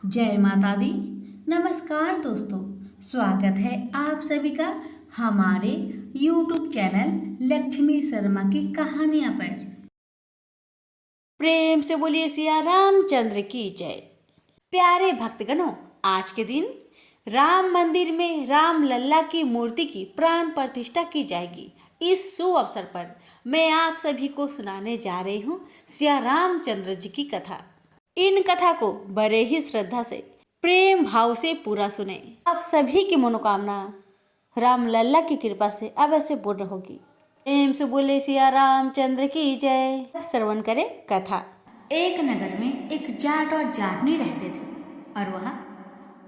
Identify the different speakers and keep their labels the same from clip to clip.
Speaker 1: जय माता दी। नमस्कार दोस्तों, स्वागत है आप सभी का हमारे YouTube चैनल लक्ष्मी शर्मा की कहानियां पर। प्रेम से बोलिए सिया रामचंद्र की जय। प्यारे भक्तगणों, आज के दिन राम मंदिर में राम लल्ला की मूर्ति की प्राण प्रतिष्ठा की जाएगी। इस शुभ अवसर पर मैं आप सभी को सुनाने जा रही हूँ सिया रामचंद्र जी की कथा। इन कथा को बड़े ही श्रद्धा से, प्रेम भाव से पूरा सुने। आप सभी की मनोकामना राम लल्ला की कृपा से अवश्य पूर्ण होगी। प्रेम से बोले सिया रामचंद्र की जय। श्रवण करें कथा। एक नगर में एक जाट और जाटनी रहते थे और वह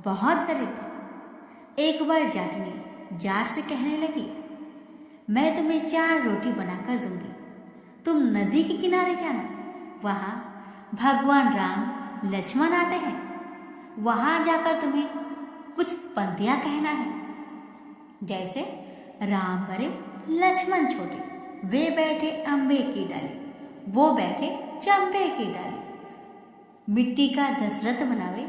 Speaker 1: बहुत गरीब थे। एक बार जाटनी जाट से कहने लगी, मैं तुम्हें 4 रोटी बनाकर दूंगी, तुम नदी के किनारे जाना, वहाँ भगवान राम लक्ष्मण आते हैं, वहां जाकर तुम्हें कुछ पंक्तियां कहना है। जैसे राम बड़े लक्ष्मण छोटे, वे बैठे अम्बे की डाली, वो बैठे चंपे की डाली, मिट्टी का दशरथ बनावे,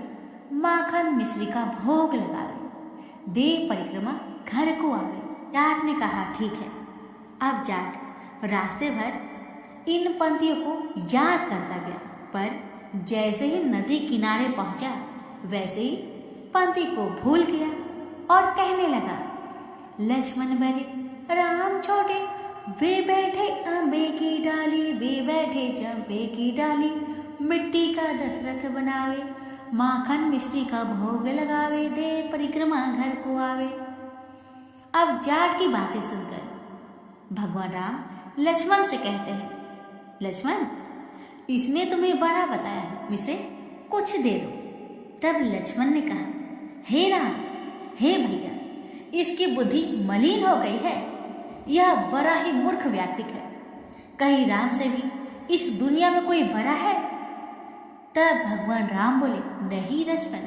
Speaker 1: माखन मिश्री का भोग लगावे, दे परिक्रमा घर को आवे। जाट ने कहा, ठीक है। अब जाट रास्ते भर इन पंक्तियों को याद करता गया, पर जैसे ही नदी किनारे पहुंचा वैसे ही पंक्ति को भूल गया और कहने लगा, लक्ष्मण बड़े राम छोटे, वे बैठे अम्बे की डाली, वे बैठे चंपे की डाली, मिट्टी का दशरथ बनावे, माखन मिश्री का भोग लगावे, दे परिक्रमा घर को आवे। अब जाट की बातें सुनकर भगवान राम लक्ष्मण से कहते हैं, लक्ष्मण, इसने तुम्हें बड़ा बताया है, इसे कुछ दे दो। तब लक्ष्मण ने कहा, हे राम, हे भैया, इसकी बुद्धि मलिन हो गई है, यह बड़ा ही मूर्ख व्यक्ति है, कहीं राम से भी इस दुनिया में कोई बड़ा है? तब भगवान राम बोले, नहीं लक्ष्मण,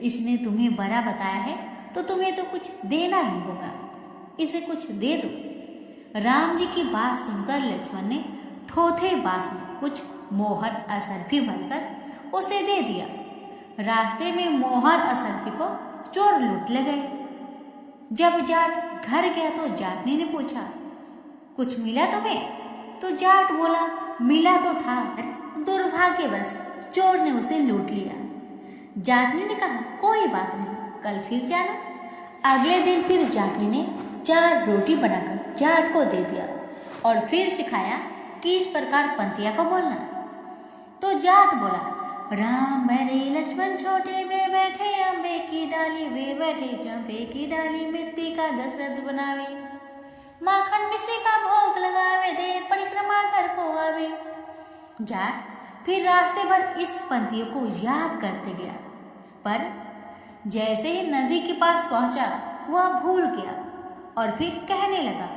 Speaker 1: इसने तुम्हें बड़ा बताया है तो तुम्हें तो कुछ देना ही होगा, इसे कुछ दे दो। राम जी की बात सुनकर लक्ष्मण ने थोथे बांस में कुछ मोहर असरफी भरकर उसे दे दिया। रास्ते में मोहर असरफी को चोर लूट ले गए। जब जाट घर गया तो जाटनी ने पूछा, कुछ मिला तुम्हें? तो जाट बोला, मिला तो था, दुर्भाग्यवश चोर ने उसे लूट लिया। जाटनी ने कहा, कोई बात नहीं, कल फिर जाना। अगले दिन फिर जाटनी ने 4 रोटी बनाकर जाट को दे दिया और फिर सिखाया कि इस प्रकार पंक्तियां को बोलना। तो जाट बोला, राम बड़े लक्ष्मण छोटे, वे बैठे अम्बे की डाली, वे बैठे चंपे की डाली, मिट्टी का दशरथ बनावे, माखन मिश्री का भोग लगावे, दे परिक्रमा घर को आवे। जाट फिर रास्ते भर इस पंक्तियों को याद करते गया, पर जैसे ही नदी के पास पहुंचा वह भूल गया और फिर कहने लगा,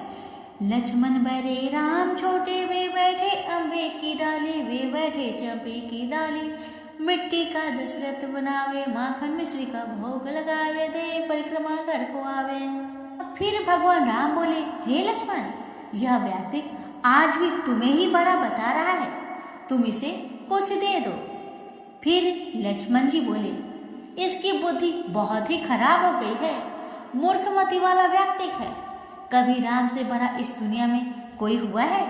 Speaker 1: लक्ष्मण बड़े राम छोटे, वे बैठे अम्बे की डाली, वे बैठे चंपे की डाली, मिट्टी का दशरथ बनावे, माखन मिश्री का भोग लगावे, दे परिक्रमा घर को आवे। फिर भगवान राम बोले, हे लक्ष्मण, यह व्यक्ति आज भी तुम्हें ही बड़ा बता रहा है, तुम इसे कुछ दे दो। फिर लक्ष्मण जी बोले, इसकी बुद्धि बहुत ही खराब हो गई है, मूर्खमती वाला व्यक्ति है, कभी राम से बड़ा इस दुनिया में कोई हुआ है?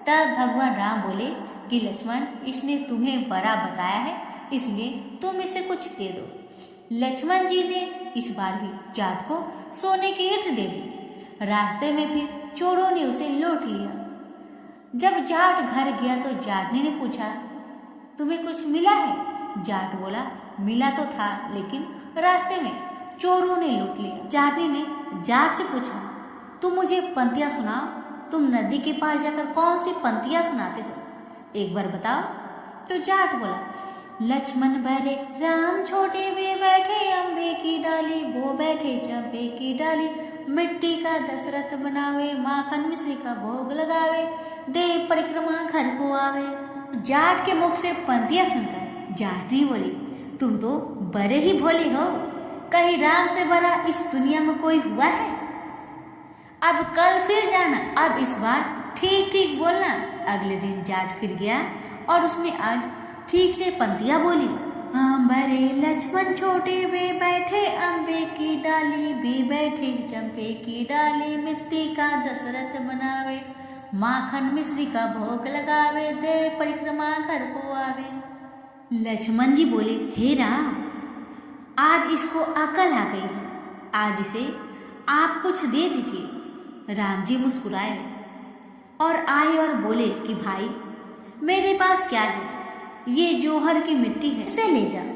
Speaker 1: तब भगवान राम बोले कि लक्ष्मण, इसने तुम्हें बड़ा बताया है, इसलिए तुम इसे कुछ दे दो। लक्ष्मण जी ने इस बार भी जाट को सोने की ईंट दे दी। रास्ते में फिर चोरों ने उसे लूट लिया। जब जाट घर गया तो जाटनी ने पूछा, तुम्हें कुछ मिला है? जाट बोला, मिला तो था, लेकिन रास्ते में चोरों ने लूट लिया। जाटनी ने जाट से पूछा, तुम मुझे पंक्तियां सुनाओ, तुम नदी के पास जाकर कौन सी पंक्तियां सुनाते हो, एक बार बताओ। तो जाट बोला, लक्ष्मण बड़े राम छोटे, वे बैठे अम्बे की डाली, वो बैठे चंपे की डाली, मिट्टी का दशरथ बनावे, माखन मिश्री का भोग लगावे, दे परिक्रमा घर को आवे। जाट के मुख से पंक्तियां सुनकर जाटनी बोली, तुम तो बड़े ही भोले हो, कहीं राम से बड़ा इस दुनिया में कोई हुआ है? अब कल फिर जाना, अब इस बार ठीक ठीक बोलना। अगले दिन जाट फिर गया और उसने आज ठीक से पंक्तियां बोली, हम बड़े लक्ष्मण छोटे वे बैठे अम्बे की डाली, भी बैठे चंपे की डाली, मिट्टी का दशरथ बनावे, माखन मिश्री का भोग लगावे, दे परिक्रमा घर को आवे। लक्ष्मण जी बोले, हे राम, आज इसको अकल आ गई है, आज इसे आप कुछ दे दीजिए। राम जी मुस्कुराए और आए और बोले कि भाई, मेरे पास क्या है, ये जौहर की मिट्टी है, इसे ले जा।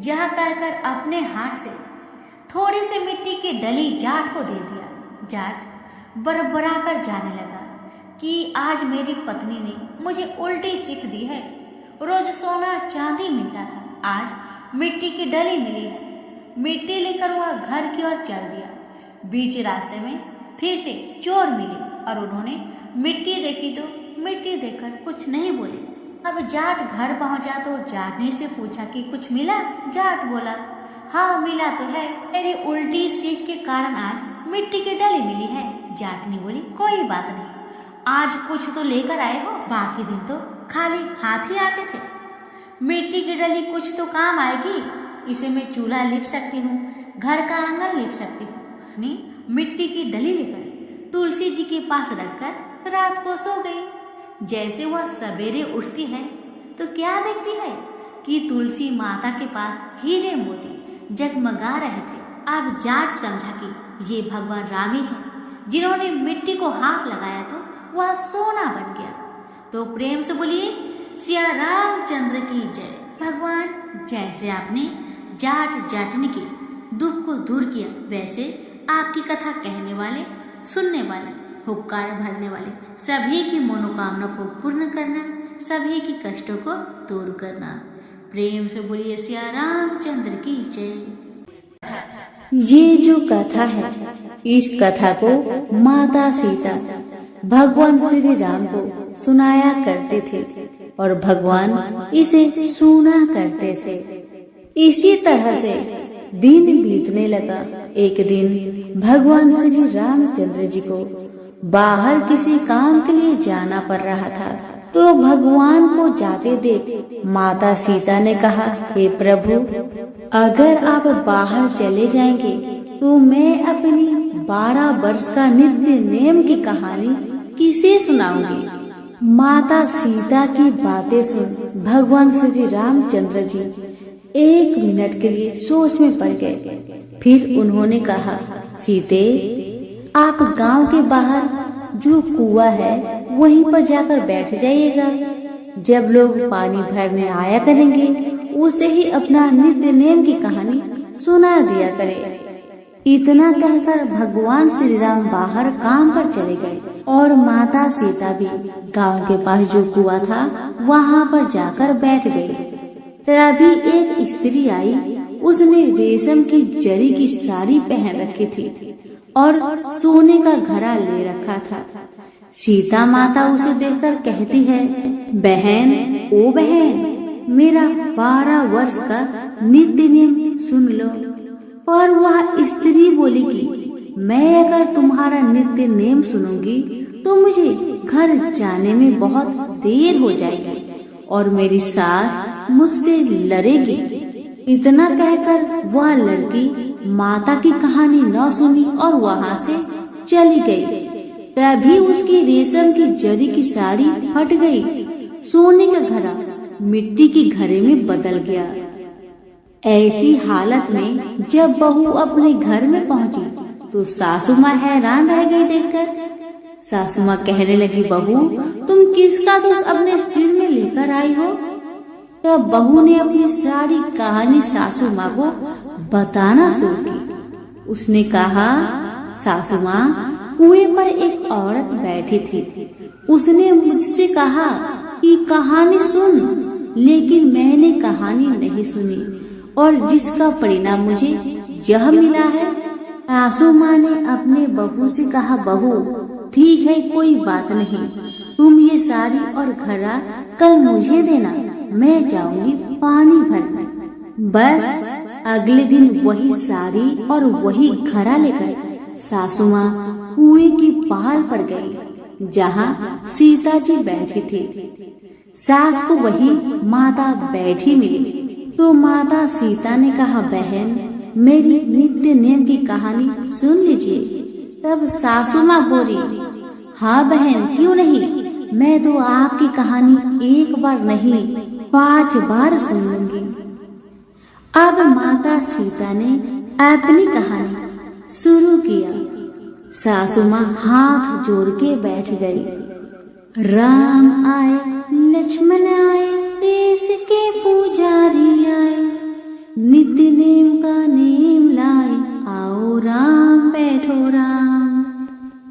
Speaker 1: यह कहकर अपने हाथ से थोड़ी सी मिट्टी की डली जाट को दे दिया। जाट बरबरा कर जाने लगा कि आज मेरी पत्नी ने मुझे उल्टी सीख दी है। रोज सोना चांदी मिलता था, आज मिट्टी की डली मिली है। मिट्टी लेकर वह घर की ओर चल दिया। बीच रास्ते में फिर से चोर मिले और उन्होंने मिट्टी देखी तो मिट्टी देखकर कुछ नहीं बोले। अब जाट घर पहुंचा तो जाट ने से पूछा कि कुछ मिला? जाट बोला, हाँ मिला तो है, मेरी उल्टी सीख के कारण आज मिट्टी की डली मिली है। जाट ने बोली, कोई बात नहीं, आज कुछ तो लेकर आए हो, बाकी दिन तो खाली हाथ ही आते थे। मिट्टी की डली कुछ तो काम आएगी, इसे मैं चूल्हा लिप सकती हूँ, घर का आंगन लिप सकती हूँ। मिट्टी की डली लेकर तुलसी जी के पास रखकर रात को सो गई। जैसे वह सवेरे उठती है तो क्या देखती है कि तुलसी माता के पास हीरे मोती जगमगा रहे थे। अब जाट समझा कि ये भगवान राम ही हैं, जिन्होंने मिट्टी को हाथ लगाया तो वह सोना बन गया। तो प्रेम से बोलिए, सिया रामचंद्र की जय। भगवान, जैसे आपने जाट जाटनी के दुख को दूर किया, वैसे आपकी कथा कहने वाले, सुनने वाले, हुक्कार भरने वाले सभी की मनोकामना को पूर्ण करना, सभी की कष्टों को दूर करना। प्रेम से बोलिए सिया रामचंद्र की जय।
Speaker 2: ये जो कथा है, इस कथा को माता सीता भगवान श्री राम को सुनाया करते थे और भगवान इसे सुना करते थे। इसी तरह से दिन बीतने लगा। एक दिन भगवान श्री रामचंद्र जी को बाहर किसी काम के लिए जाना पड़ रहा था, तो भगवान को जाते देख माता सीता ने कहा, हे प्रभु, अगर आप बाहर चले जाएंगे तो मैं अपनी 12 वर्ष का नित्य नेम की कहानी किसे सुनाऊंगी। माता सीता की बातें सुन भगवान श्री रामचंद्र जी 1 मिनट के लिए सोच में पड़ गए। फिर उन्होंने कहा, सीते, आप गांव के बाहर जो कुआं है वहीं पर जाकर बैठ जाइएगा। जब लोग पानी भरने आया करेंगे उसे ही अपना नित्य नेम की कहानी सुना दिया करे। इतना कहकर भगवान श्री राम बाहर काम पर चले गए और माता सीता भी गांव के पास जो कुआं था वहां पर जाकर बैठ गई। तभी एक स्त्री आई, उसने रेशम की जरी की साड़ी पहन रखी थी और सोने का घड़ा ले रखा था। सीता माता उसे देखकर कहती है, बहन, ओ बहन, मेरा 12 वर्ष का नित्य नेम सुन लो। और वह स्त्री बोली कि मैं अगर तुम्हारा नित्य नेम सुनूंगी तो मुझे घर जाने में बहुत देर हो जाएगी और मेरी सास मुझसे लड़ेगी। इतना कहकर वह लड़की माता की कहानी न सुनी और वहाँ से चली गई। तभी उसकी रेशम की जरी की साड़ी फट गई, सोने का घड़ा मिट्टी के घड़े में बदल गया। ऐसी हालत में जब बहू अपने घर में पहुंची तो सासू माँ हैरान रह गई देखकर। सासू माँ कहने लगी, बहू, तुम किसका दोष अपने सिर में लेकर आई हो? तब बहू ने अपनी सारी कहानी सासू माँ को बताना शुरू की। उसने कहा, सासू माँ, कुएं पर एक औरत बैठी थी। उसने मुझसे कहा कि कहानी सुन, लेकिन मैंने कहानी नहीं सुनी और जिसका परिणाम मुझे यह मिला है। सासू माँ ने अपने बहू से कहा, बहू, ठीक है, कोई बात नहीं, तुम ये साड़ी और घड़ा कल मुझे देना, मैं जाऊंगी पानी भरने। बस अगले दिन वही साड़ी और वही घड़ा लेकर सासू माँ कुएं की पहाड़ पर गई जहाँ सीता जी बैठी थी। सास को वही माता बैठी मिली तो माता सीता ने कहा, बहन मेरी नित्य नेम की कहानी सुन लीजिए। तब सासू माँ बोली, हाँ बहन क्यों नहीं, मैं तो आपकी कहानी एक बार नहीं 5 बार सुन लूंगी। अब माता सीता ने अपनी कहानी शुरू किया। सासू माँ हाथ जोड़ के बैठ गई। राम आए लक्ष्मण आए देश के पुजारी आए, नित्य नेम का नेम लाए, आओ राम बैठो राम।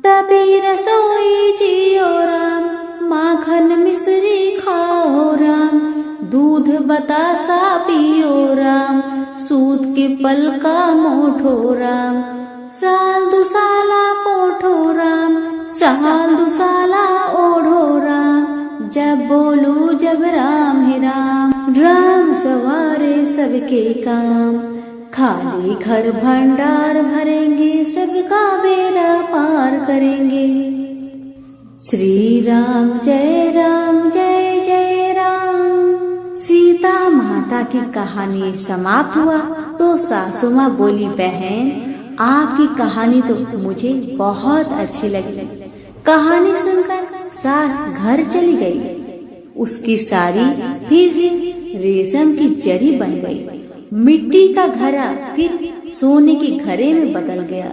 Speaker 2: तभी रसोई जियो राम, माखन मिश्री खाओ राम, दूध बतासा पियो राम, सूत के पल का मोठो राम, साल दुसाला पोठो राम, साल दुसाला ओढ़ो राम, जब बोलू जब राम है राम, राम सवारे सबके काम, खाली घर भंडार भरेंगे, सबका बेड़ा पार करेंगे। श्री राम जय जय जय राम। सीता माता की कहानी समाप्त हुआ तो सासू माँ बोली, बहन आपकी कहानी तो मुझे बहुत अच्छी लगी। कहानी सुनकर सास घर चली गई। उसकी साड़ी फिर से रेशम की जरी बन गई। मिट्टी का घड़ा फिर सोने के घड़े में बदल गया।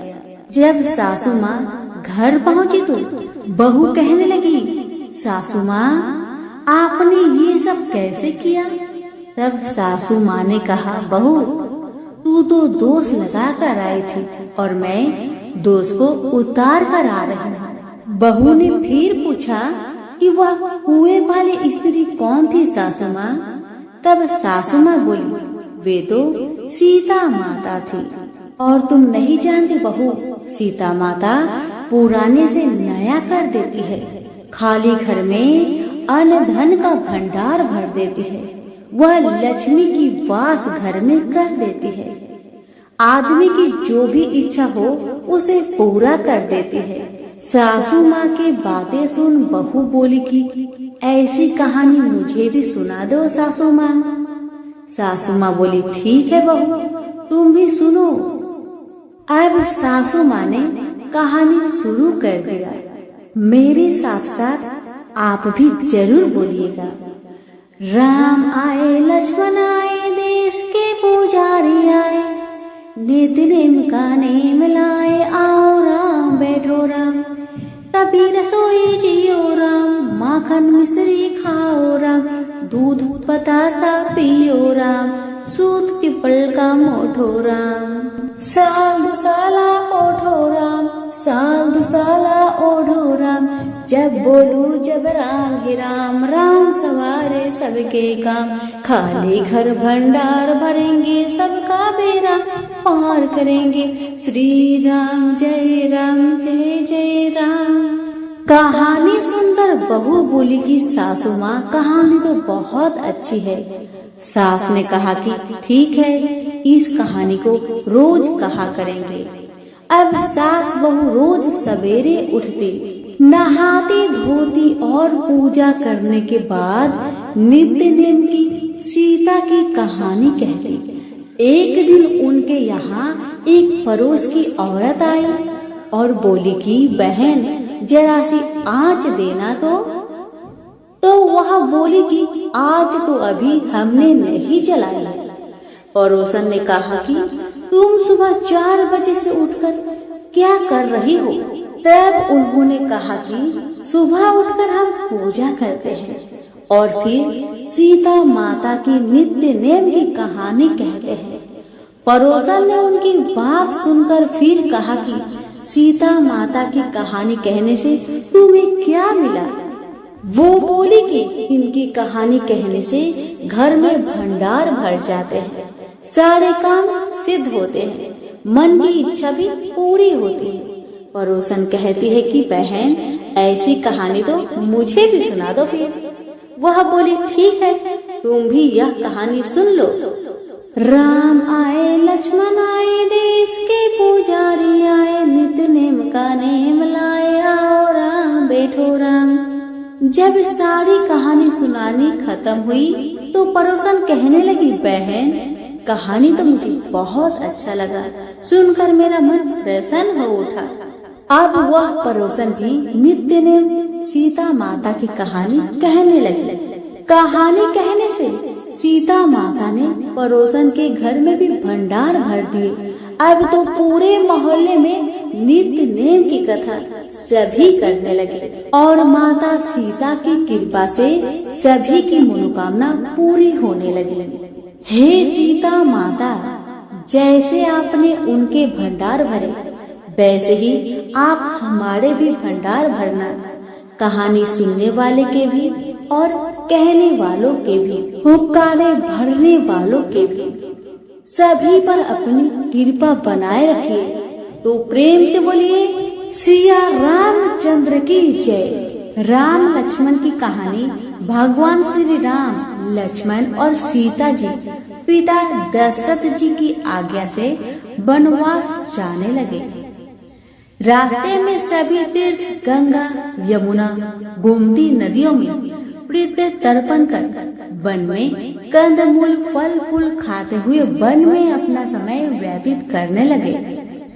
Speaker 2: जब सासू माँ घर पहुँची तो बहू कहने लगी, सासू माँ आपने ये सब कैसे किया? तब सासू माँ ने कहा, बहू तू तो दोष लगा कर आई थी और मैं दोष को उतार कर आ रही हूँ। बहू ने फिर पूछा कि वह कुएं वाली स्त्री कौन थी सासू माँ? तब सासू माँ बोली, वे तो सीता माता थी। और तुम नहीं जानती बहू, सीता माता पुराने से नया कर देती है, खाली घर में अन्न धन का भंडार भर देती है, वह लक्ष्मी की वास घर में कर देती है, आदमी की जो भी इच्छा हो उसे पूरा कर देती है। सासू माँ के बातें सुन बहू बोली कि ऐसी कहानी मुझे भी सुना दो सासू माँ। सासू माँ बोली, ठीक है बहू तुम भी सुनो। अब सासू माँ ने कहानी शुरू कर दिया। मेरे साथ साथ आप भी जरूर बोलिएगा। राम आए लक्ष्मण आए देश के पुजारी आए, नित्य नेम का नेम लाए, आओ राम बैठो राम। तभी रसोई जियो राम, माखन मिश्री खाओ राम, दूध बतासा पियो राम, सूत के पल का मोठो राम, साल दुसाला ओढ़ो राम, साल दुसाला ओढ़ो राम, जब बोलू जब राम हे राम, राम सवारे सबके काम, खाली घर भंडार भरेंगे, सबका बेड़ा पार करेंगे। श्री राम जय जय राम। कहानी सुनकर बहू बोली कि सासू माँ कहानी तो बहुत अच्छी है। सास ने कहा कि ठीक है, इस कहानी को रोज कहा करेंगे। अब सास बहू रोज सवेरे उठती, नहाती धोती और पूजा करने के बाद नित्य नेम की सीता की कहानी कहती। एक दिन उनके यहाँ एक पड़ोस की औरत आई और बोली कि बहन जरा सी आँच देना तो वह बोली कि आज तो अभी हमने नहीं जलाई। पड़ोसन ने कहा कि तुम सुबह 4 बजे से उठकर क्या कर रही हो? तब उन्होंने कहा कि सुबह उठकर हम पूजा करते हैं और फिर सीता माता की नित्य नेम की कहानी कहते हैं। पड़ोसन ने उनकी बात सुनकर फिर कहा कि सीता माता की कहानी कहने से तुम्हें क्या मिला? वो बोली कि इनकी कहानी कहने से घर में भंडार भर जाते हैं, सारे काम सिद्ध होते हैं, मन की इच्छा भी पूरी होती है। पड़ोसन कहती है कि बहन ऐसी कहानी तो मुझे भी सुना दो। फिर वह बोली ठीक है, तुम भी यह कहानी सुन लो। राम आए लक्ष्मण आए देश के पुजारी आए, नित्य नेम का नेम लाए, आओ राम बैठो राम। जब सारी कहानी सुनानी खत्म हुई तो पड़ोसन कहने लगी, बहन कहानी तो मुझे बहुत अच्छा लगा, सुनकर मेरा मन प्रसन्न हो उठा। अब वह पड़ोसन भी नित्य ने सीता माता की कहानी कहने लगी। कहानी कहने से सीता माता ने पड़ोसन के घर में भी भंडार भर दिए। अब तो पूरे मोहल्ले में नित्य नेम की कथा सभी करने लगे और माता सीता की कृपा से सभी की मनोकामना पूरी होने लगी। हे सीता माता, जैसे आपने उनके भंडार भरे वैसे ही आप हमारे भी भंडार भरना। कहानी सुनने वाले के भी और कहने वालों के भी, हुक्कारे भरने वालों के भी, सभी पर अपनी कृपा बनाए रखिए। तो प्रेम से बोलिए सिया रामचंद्र की जय। राम लक्ष्मण की कहानी भगवान श्री राम, लक्ष्मण और सीता जी पिता दशरथ जी की आज्ञा से वनवास जाने लगे। रास्ते में सभी तीर्थ गंगा, यमुना, गोमती नदियों में प्रीत्य तर्पण कर वन में कंदमूल फल फूल खाते हुए वन में अपना समय व्यतीत करने लगे।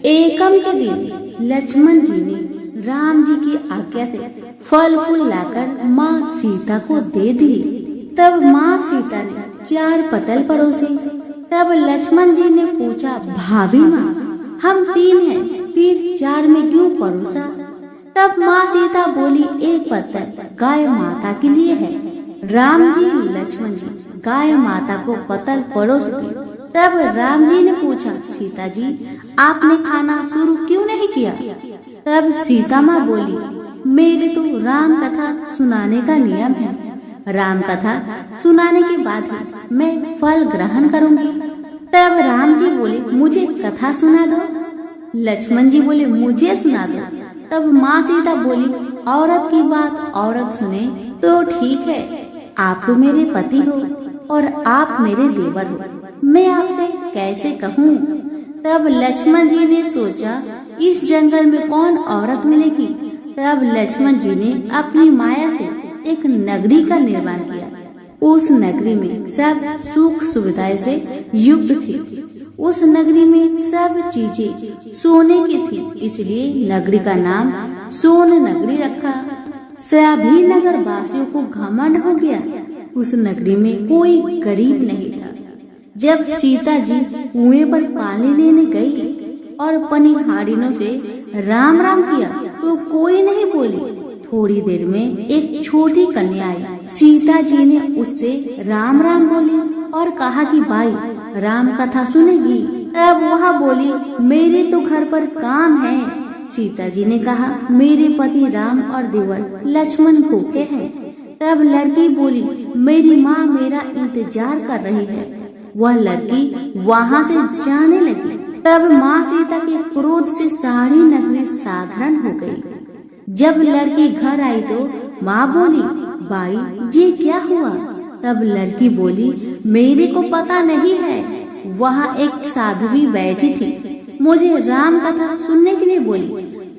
Speaker 2: एकम के दिन लक्ष्मण जी ने राम जी की आज्ञा से फल फूल लाकर माँ सीता को दे दिए। तब माँ सीता ने 4 पतल परोसे। तब लक्ष्मण जी ने पूछा, भाभी माँ हम 3 हैं, फिर 4 में क्यों परोसा? तब माँ सीता बोली, 1 पत्तल गाय माता के लिए है। राम जी लक्ष्मण जी गाय माता को पतल परोस दी। तब राम जी ने पूछा, सीता जी आपने खाना शुरू क्यों नहीं किया? तब सीता माँ बोली, मेरे तो राम कथा सुनाने का नियम है, राम कथा सुनाने के बाद ही मैं फल ग्रहण करूँगी। तब राम जी बोले, मुझे कथा सुना दो। लक्ष्मण जी बोले, मुझे सुना दो। तब माँ सीता बोली, औरत की बात औरत सुने तो ठीक है, आप तो मेरे पति हो और आप मेरे देवर हो, मैं आपसे कैसे कहूँ? तब लक्ष्मण जी ने सोचा, इस जंगल में कौन औरत मिलेगी? तब लक्ष्मण जी ने अपनी माया से एक नगरी का निर्माण किया। उस नगरी में सब सुख सुविधाएं से युक्त थी। उस नगरी में सब चीजें सोने की थी, इसलिए नगरी का नाम सोन नगरी रखा। सभी नगर वासियों को घमंड हो गया। उस नगरी में कोई गरीब नहीं था। जब सीता जी कुएं पर पानी लेने गई और पनिहारिनों से राम राम किया तो कोई नहीं बोली। थोड़ी देर में एक छोटी कन्या आई। सीता जी ने उससे राम राम बोली और कहा कि भाई राम कथा सुनेगी? तब वह बोली, मेरे तो घर पर काम है। सीता जी ने कहा, मेरे पति राम और देवर लक्ष्मण भूखे हैं। तब लड़की बोली, मेरी माँ मेरा इंतजार कर रही है। वह लड़की वहाँ से जाने लगी। तब माँ सीता के क्रोध से सारी नगरी साधारण हो गई। जब लड़की घर आई तो माँ बोली, भाई ये क्या हुआ? तब लड़की बोली, मेरे को पता नहीं है, वहाँ एक साधवी बैठी थी, मुझे राम कथा सुनने के लिए बोली,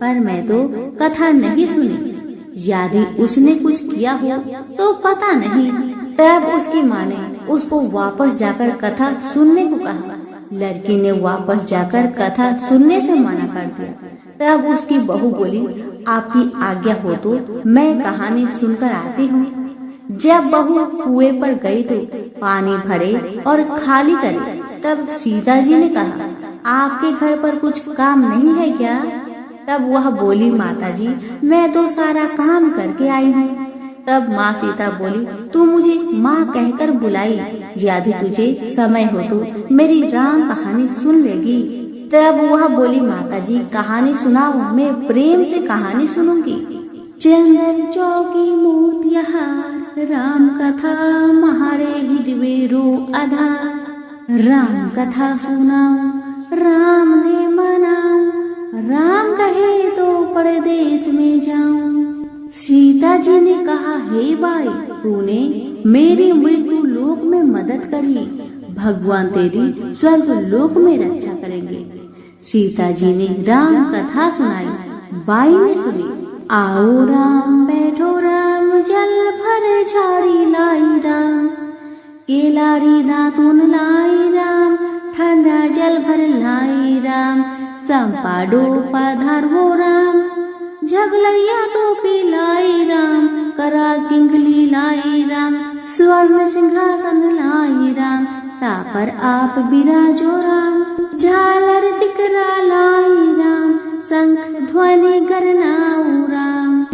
Speaker 2: पर मैं तो कथा नहीं सुनी। यदि उसने कुछ किया हो तो पता नहीं। तब उसकी माँ ने उसको वापस जाकर कथा सुनने को कहा। लड़की ने वापस जाकर कथा सुनने से मना कर दिया। तब उसकी बहू बोली, आपकी आज्ञा हो तो मैं कहानी सुनकर आती हूँ। जब बहू कुएं पर गई तो पानी भरे और खाली करे। तब सीता जी ने कहा, आपके घर पर कुछ काम नहीं है क्या? तब वह बोली, माताजी मैं तो सारा काम करके आई हूँ। तब माँ सीता बोली, तू मुझे माँ कहकर बुलाई, यदि तुझे समय हो तो मेरी राम कहानी सुन लेगी। तब वह बोली, माताजी कहानी सुनाओ, मैं प्रेम से कहानी सुनूंगी। चंदन चौकी मोतिहार, राम कथा महारे हिडवेरो आधार। राम कथा सुनाओ, राम ने मनाओ, राम कहे तो परदेश में जाऊं। सीता जी ने कहा, हे भाई तूने मेरी मृत्यु लोक में मदद करी, भगवान तेरी स्वर्ग लोक में रक्षा करेंगे। सीता जी ने राम कथा सुनाई। बाई ने सुनी, आओ राम बैठो राम, जल भर झाड़ी लाई राम, केलारी दातुन लाई राम, ठंडा जल भर लाई राम, संपाडो पधारो राम, झगलैया टोपी लाई राम, करा किंगली लाई राम, स्वर्ण सिंहासन लाई राम, तापर आप विराजो राम, झालर टिकरा लाई राम, शंख ध्वनि गरनाऊ राम,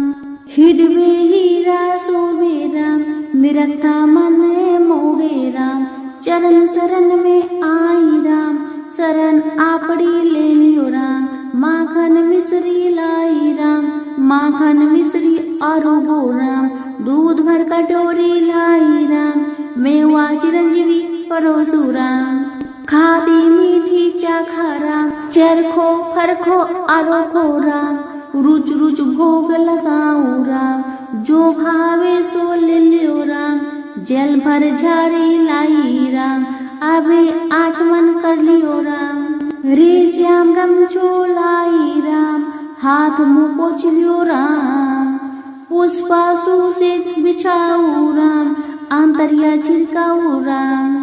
Speaker 2: हिडवे हीरा शोभे राम, निरखता मन मोहे राम, चरण शरण में आई राम, शरण आपड़ी ले लियो राम, माखन मिश्री लाई राम, माखन मिश्री अरुगो राम, दूध भर कटोरी लाई राम, मेवा चिरंजीवी परोसु राम, खादी मीठी चाखा राम, चरखो फरखो अरोखो राम, रुच रुच भोग लगाऊ राम, जो भावे सो ले लियो राम, जल भर झारी लाई राम, अबे आचमन कर लियो राम, रे श्याम गमछो लाई राम, हाथ मुँह पोछ लियो राम, पुष्पासु से बिछाऊ राम, आंतरिया छिड़काऊ राम,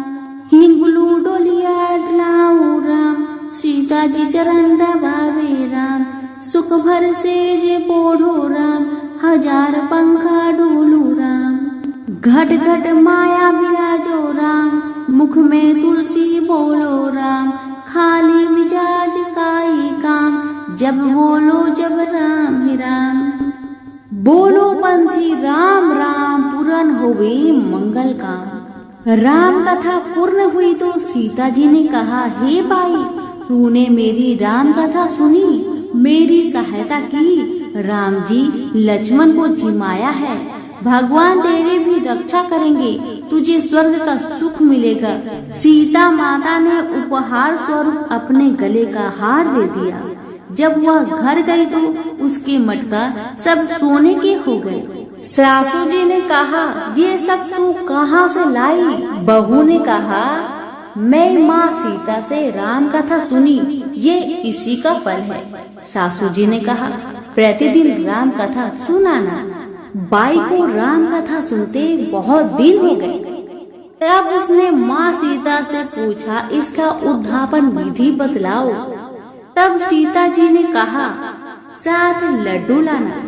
Speaker 2: हिंगलू डोलिया डलाऊ राम, सीता जी चरण दबावे राम, सुख भर से जे पोढ़ो राम, हजार पंखा डोलू राम, घट घट माया विराजो राम, मुख में तुलसी बोलो राम, खाली मिजाज काई काम, जब बोलो जब राम ही राम, बोलो पंछी राम राम, पूर्ण होवे मंगल काम। राम कथा पूर्ण हुई तो सीता जी ने कहा, हे भाई तूने मेरी राम कथा सुनी, मेरी सहायता की, राम जी लक्ष्मण को जिमाया है, भगवान तेरे भी रक्षा करेंगे, तुझे स्वर्ग का सुख मिलेगा। सीता माता ने उपहार स्वरूप अपने गले का हार दे दिया। जब वह घर गई तो उसके मटका सब सोने के हो गए। सासू जी ने कहा, ये सब तू कहाँ से लाई? बहू ने कहा, मैं माँ सीता से राम कथा सुनी, ये इसी का फल है। सासू जी ने कहा, प्रतिदिन राम कथा सुनाना। बाई को राम कथा सुनते बहुत दिन हो गए। तब उसने माँ सीता से पूछा, इसका उद्धापन विधि बतलाओ। तब सीता जी ने कहा, 7 लड्डू लाना,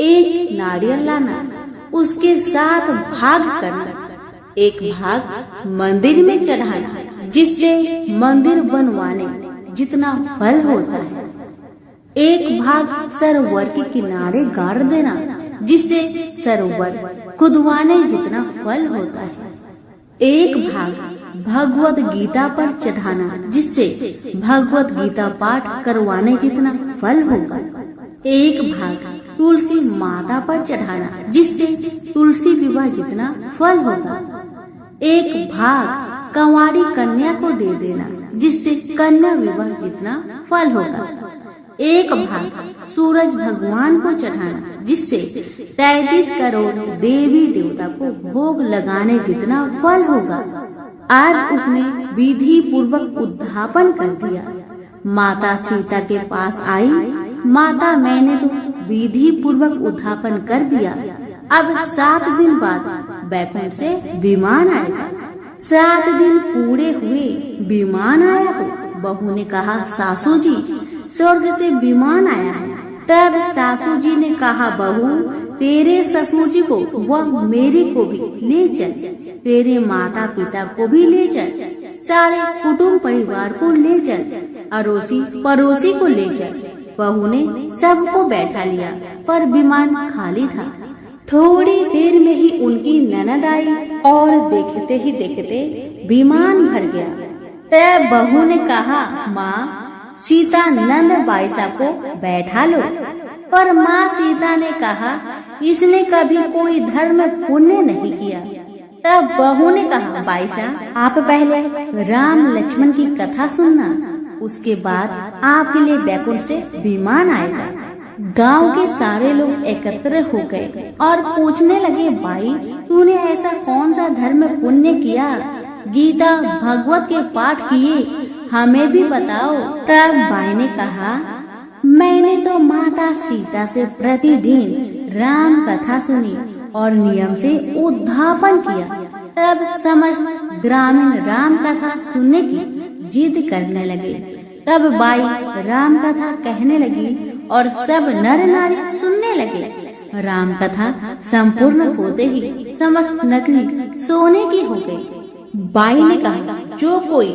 Speaker 2: 1 नारियल लाना, उसके 7 भाग करना। एक भाग मंदिर में चढ़ाना, जिससे मंदिर बनवाने जितना फल होता है। एक भाग सरोवर के किनारे गाड़ देना, जिससे सरोवर खुदवाने जितना फल होता है। एक भाग भगवत गीता पर चढ़ाना, जिससे भगवत गीता पाठ करवाने जितना फल होगा। एक भाग तुलसी माता पर चढ़ाना, जिससे तुलसी विवाह जितना फल होगा। एक भाग कंवारी कन्या को दे देना, जिससे कन्या विवाह जितना फल होगा। एक भाग सूरज भगवान को चढ़ाना, जिससे 33 करोड़ देवी देवता को भोग लगाने जितना फल होगा। आज उसने विधि पूर्वक उद्धापन कर दिया। माता सीता के पास आई, माता मैंने तो विधि पूर्वक उद्धापन कर दिया, अब 7 दिन बाद बैकुंठ से विमान आएगा। 7 दिन पूरे हुए विमान आया तो बहू ने कहा, सासू जी स्वर्ग से विमान आया है। तब सासू जी ने कहा, बहू तेरे ससुर जी को व मेरे को भी ले चल, तेरे माता पिता को भी ले चल, सारे कुटुंब परिवार को ले चल, अड़ोसी पड़ोसी को ले चल। बहू ने सबको बैठा लिया, पर विमान खाली था। थोड़ी देर में ही उनकी ननद आई और देखते ही देखते विमान भर गया। तब बहू ने कहा, माँ सीता नंद बाईसा को बैठा लो। पर माँ सीता ने कहा, इसने कभी कोई धर्म पुण्य नहीं किया। तब बहू ने कहा, बाईसा आप पहले राम लक्ष्मण की कथा सुनना, उसके बाद आपके लिए बैकुंठ से विमान आएगा। गांव के सारे लोग एकत्र हो गए और पूछने लगे, भाई तूने ऐसा कौन सा धर्म पुण्य किया? गीता भगवत के पाठ किए, हमें भी बताओ। तब बाई ने कहा, मैंने तो माता सीता से प्रतिदिन राम कथा सुनी और नियम से उद्धापन किया। तब समस्त ग्रामीण राम कथा सुनने की जिद करने लगे। तब बाई राम कथा कहने लगी और सब नर नारी सुनने लगे। राम कथा संपूर्ण होते ही समस्त नगरी सोने की हो गई। बाई ने कहा, जो कोई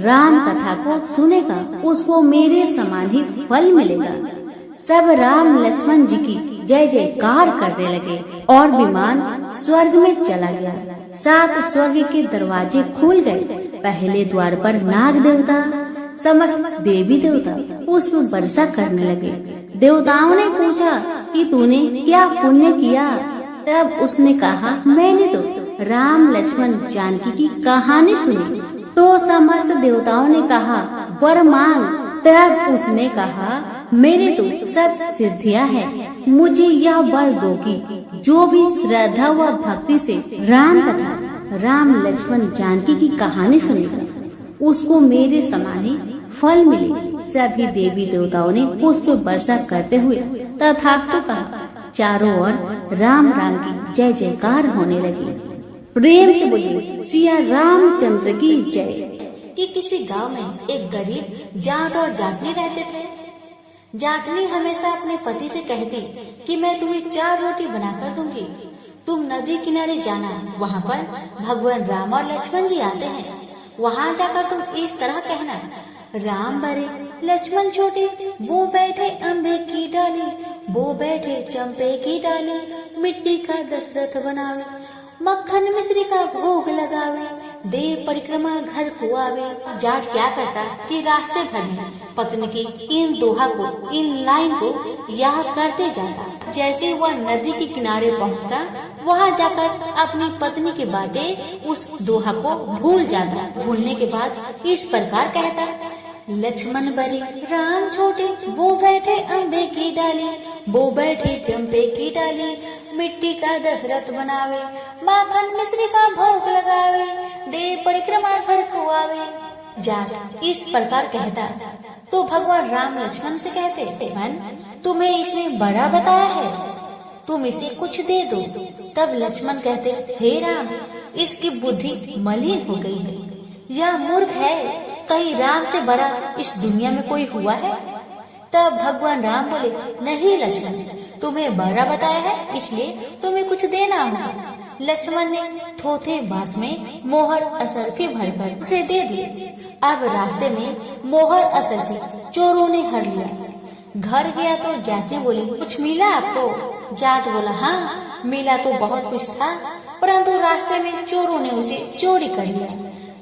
Speaker 2: राम कथा को सुनेगा उसको मेरे समान ही फल मिलेगा। सब राम लक्ष्मण जी की जय जयकार करने लगे और विमान स्वर्ग में चला गया। 7 स्वर्ग के दरवाजे खुल गए। पहले द्वार पर नाग देवता, समस्त देवी देवता पुष्प वर्षा करने लगे। देवताओं ने पूछा कि तूने क्या पुण्य किया? तब उसने कहा, मैंने तो राम लक्ष्मण जानकी की कहानी सुनी। तो समस्त देवताओं ने कहा, वर मांग। तब उसने कहा, मेरे तो सब सिद्धियां हैं, मुझे यह वर दो कि जो भी श्रद्धा व भक्ति से राम कथा, राम लक्ष्मण जानकी की कहानी सुनेगा उसको मेरे समान ही फल मिले। सभी देवी देवताओं ने पुष्प वर्षा करते हुए तथास्तु कहा। चारों ओर राम राम की जय जयकार होने लगी। प्रेम से बोलिए सिया रामचंद्र की जय।
Speaker 1: कि किसी गांव में एक गरीब जाट और जाटनी रहते थे। जाटनी हमेशा अपने पति से कहती कि मैं तुम्हें 4 रोटी बनाकर दूंगी, तुम नदी किनारे जाना, वहाँ पर भगवान राम और लक्ष्मण जी आते हैं, वहाँ जाकर तुम इस तरह कहना, राम बड़े लक्ष्मण छोटे, वो बैठे अम्बे की डाली, वो बैठे चंपे की डाली, मिट्टी का दशरथ बनावे, मक्खन मिश्री का भोग लगावे, दे परिक्रमा घर को आवे। जाट क्या करता कि रास्ते भर में पत्नी की इन दोहा को, इन लाइन को याद करते जाता। जैसे वह नदी के किनारे पहुंचता, वहां जाकर अपनी पत्नी की बातें, उस दोहा को भूल जाता। भूलने के बाद इस प्रकार कहता, लक्ष्मण बड़े राम छोटे, वो बैठे अम्बे की डाली, वो बैठे चंपे की डाली, मिट्टी का दशरथ बनावे, माखन मिश्री का भोग लगावे, दे परिक्रमा घर को आवे। जाट इस प्रकार कहता तो भगवान राम लक्ष्मण से कहते, मन तुम्हें इसने बड़ा बताया है, तुम इसे कुछ दे दो। तब लक्ष्मण कहते, हे राम, इसकी बुद्धि मलिन हो गई है, यह मूर्ख है, कहीं राम से बड़ा इस दुनिया में कोई हुआ है? तब भगवान राम बोले, नहीं लक्ष्मण, तुम्हें बड़ा बताया है इसलिए तुम्हें कुछ देना होगा। लक्ष्मण ने थोथे बांस में मोहर असरफी भरकर उसे दे दिए। अब रास्ते में मोहर असरफी चोरों ने हर लिया। घर गया तो जाट ने बोली, कुछ मिला आपको? जाट बोला, हाँ मिला तो बहुत कुछ था, परंतु रास्ते में चोरों ने उसे चोरी कर लिया।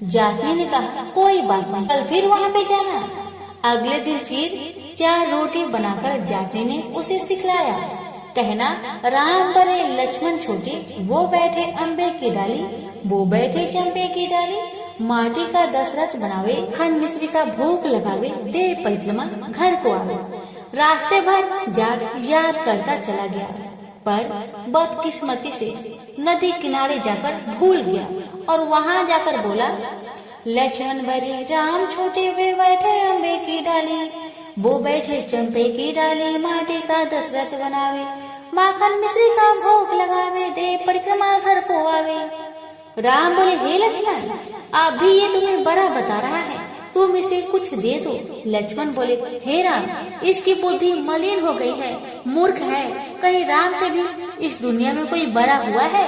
Speaker 1: जाटनी ने कहा, कोई बात नहीं, कल फिर वहाँ पे जाना। अगले दिन फिर 4 रोटी बनाकर जाटनी ने उसे सिखलाया। कहना, राम बड़े लक्ष्मण छोटे, वो बैठे अम्बे की डाली, वो बैठे चंपे की डाली, माटी का दशरथ बनावे, खन मिश्री का भोग लगावे, दे परिक्रमा घर को आवे। रास्ते भर जाट याद करता चला गया, पर बदकिस्मती से नदी किनारे जाकर भूल गया और वहाँ जाकर बोला, लक्ष्मण बड़े राम छोटे, वे बैठे अम्बे की डाली, वो बैठे चंपे की डाली, माटी का दशरथ बनावे, माखन मिश्री का भोग लगावे, दे परिक्रमा घर को आवे। राम बोले, हे लक्ष्मण, अभी ये तुम्हें बड़ा बता रहा है, तुम इसे कुछ दे दो। लक्ष्मण बोले, हे राम, इसकी बुद्धि मलिन हो गई है, मूर्ख है, कहीं राम से भी इस दुनिया में कोई बड़ा हुआ है?